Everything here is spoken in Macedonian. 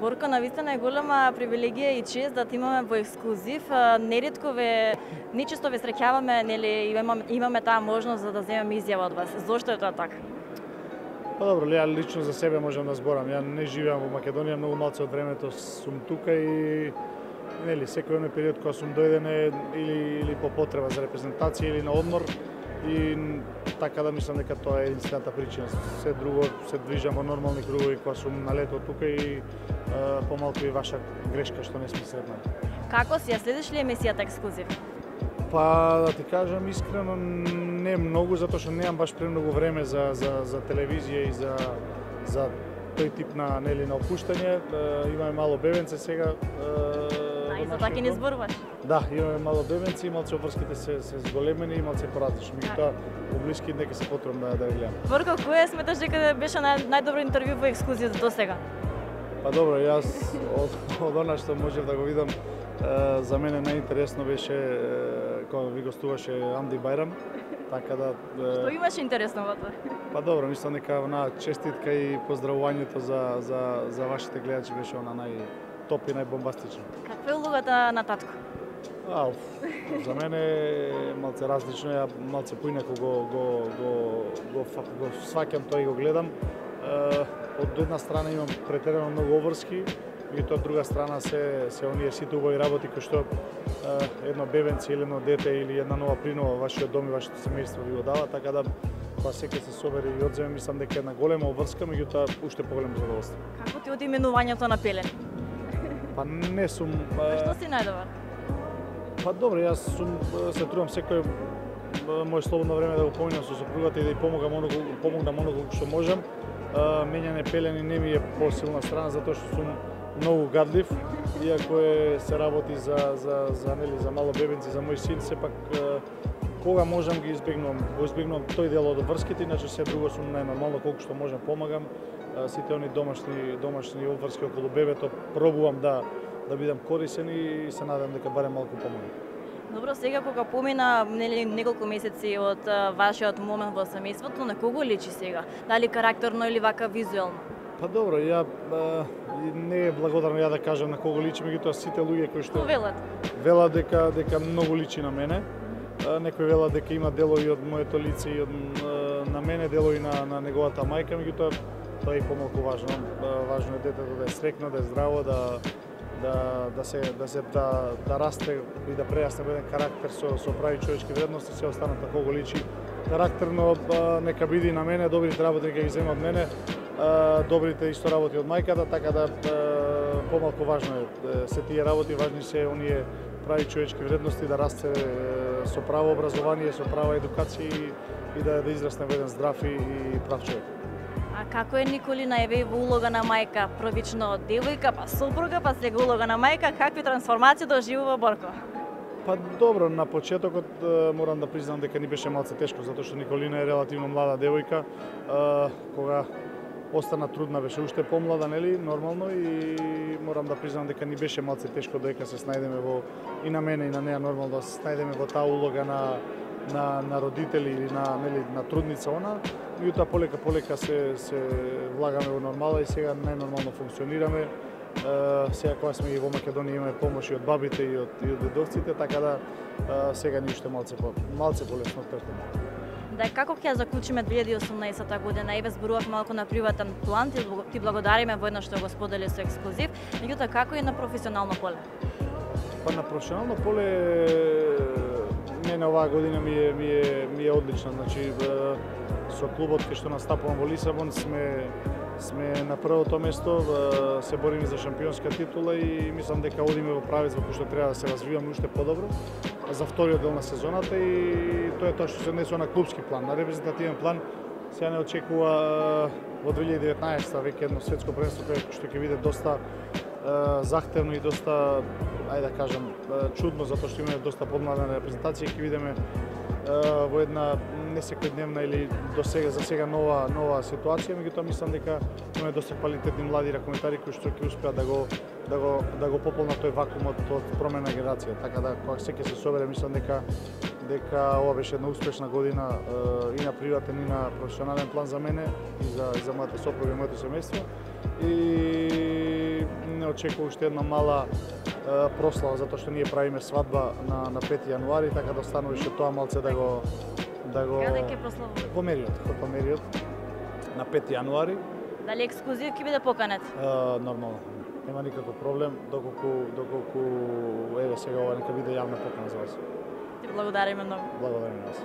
Борко, навистина е голема привилегија и чест да те имаме во ексклузив. Неретко нечесто ве среќаваме, нели, имаме таа можност за да земеме изјава од вас. Зошто е тоа така? Па добро, ја лично за себе можам да зборам. Ја не живеам во Македонија, многу малце од времето сум тука и нели секој оној период кога сум дојден е или по потреба за репрезентација или на одмор и така да мислам дека тоа е единствената причина. Се друго се движам во нормални кругови кога сум на лето тука и помалку и ваша грешка што не сме сретнали. Како си ја следиш ли емисијата ексклузив? Па да ти кажам искрено не многу затоа што немам баш премногу време за телевизија и за тој тип на нели на опуштање. Имаме мало бебенце сега. И за така не зборуваш? Да, имаме мало бебенци и малце обврските се зголемени и малце поразлични. Меѓутоа, во блиски дека се потребно да гледам. Борко, кој сметаш дека беше најдобро интервју во ексклузија до сега? Па добро, јас од она што можев да го видам, за мене најинтересно беше кога ви гостуваше Амди Бајрам. Така да Што имаше интересно во тоа? Па добро, мислам дека она честитка и поздравувањето за вашите гледачи беше она топ и најбомбастично. Каква е улогата на татко? За мене е малце различно, ја малце поинаку го сваќам тоа и го гледам. Од една страна имам претерано многу обврски, и од друга страна се оние сите убави работи кои што едно бебенце или едно дете или една нова принова вашиот дом и вашето семејство ви го дава, така да кога секој се собере и одземе, мислам дека една голема обврска, меѓутоа уште поголемо задоволство. Како ти оди именувањето на Пелен? Па не сум... Што си најдобар? Па добро, јас се трудам секој моје слободно време да го поминам со сопругата и да ја помогнам оноко што можам. Мењање пелени не ми е посилна страна затоа што сум многу гадлив, иако се работи за мало бебенци, за мој син, сепак кога можам ги избегнувам. Го избегнувам тој дел од обврските, иначе се друго сум најнормално колку што можам помагам. Сите они домашни обврски околу бебето пробувам да бидам корисен и се надевам дека барем малку помогам. Добро, сега кога помина неколку месеци од вашиот момент во семејството, на кого личи сега? Дали карактерно или вака визуелно? Па добро, ја не е благодарно ја да кажам на кого личи, меѓутоа сите луѓе кои што велат дека многу личи на мене. Некои велат дека има делови од моето лице и на мене, делови на неговата мајка, меѓутоа тоа е помалку важно. Важно е детето да е среќно, да е здраво, да расте и да прерасне во еден карактер со прави човечки вредности, се останата кого личи. Карактерно нека биде на мене, добрите работи нека ги земе од мене, добрите исто работи од мајката, така да помалку важно е се тие работи, важни се оние прави човечки вредности, да расте со право образование, со права едукација и да израсне во еден здрав и прав човек. А како е Николина еве во улога на мајка, првично девојка, па сопруга, па сега улога на мајка, какви трансформации доживува Борко? Па добро, на почетокот морам да признам дека ни беше малце тешко, затоа што Николина е релативно млада девојка, кога остана трудна беше уште помлада, нели, нормално, и морам да признам дека ни беше малце тешко додека се снајдеме и на мене и на неа нормално да се снајдеме во таа улога на родители или на трудница она. Меѓутоа полека се влагаме во нормала и сега најнормално функционираме. Сега кога сме и во Македонија имаме помош и од бабите и од дедовците, така да сега ни уште малце полесно трпиме. Да, како ќе ја заклучиме 2018 година? Еве зборував малку на приватен план, ти благодариме во едно што го сподели со ексклузив, меѓутоа како и на професионално поле? Па на професионално поле мене оваа година ми е одлична. Значи со клубот кај што настапувам во Лисабон сме на првото место, се бориме за шампионска титула и мислам дека одиме во правец во кој што треба да се развиваме уште подобро за вториот дел на сезоната и тоа е тоа што се однесува на клубски план. На репрезентативен план сега не очекува во 2019 веќе едно светско првенство што ќе биде доста захтевно и доста, ајде да кажам, чудно, затоа што имаме доста подмлада репрезентација и ќе видиме во една не секојдневна или за сега нова ситуација, меѓутоа мислам дека имаме доста квалитетни млади ракометари кои што ќе успеат да го пополнат тој вакуум од промена генерација. Така да кога секој се собере, мислам дека ова беше една успешна година и на приватен и на професионален план за мене и за мојата сопруга и моето семејство. И очекува уште една мала прослава, затоа што ние правиме свадба на 5 јануари, така да остануваше тоа малце да го Каде ќе прославувате? Хотелмериот на 5 јануари. Дали ексклузив ќе биде поканет? Нормално. Нема никаков проблем, доколку еве сега ова нека биде јавна покана за вас. Ти благодариме многу. Благодарам вас.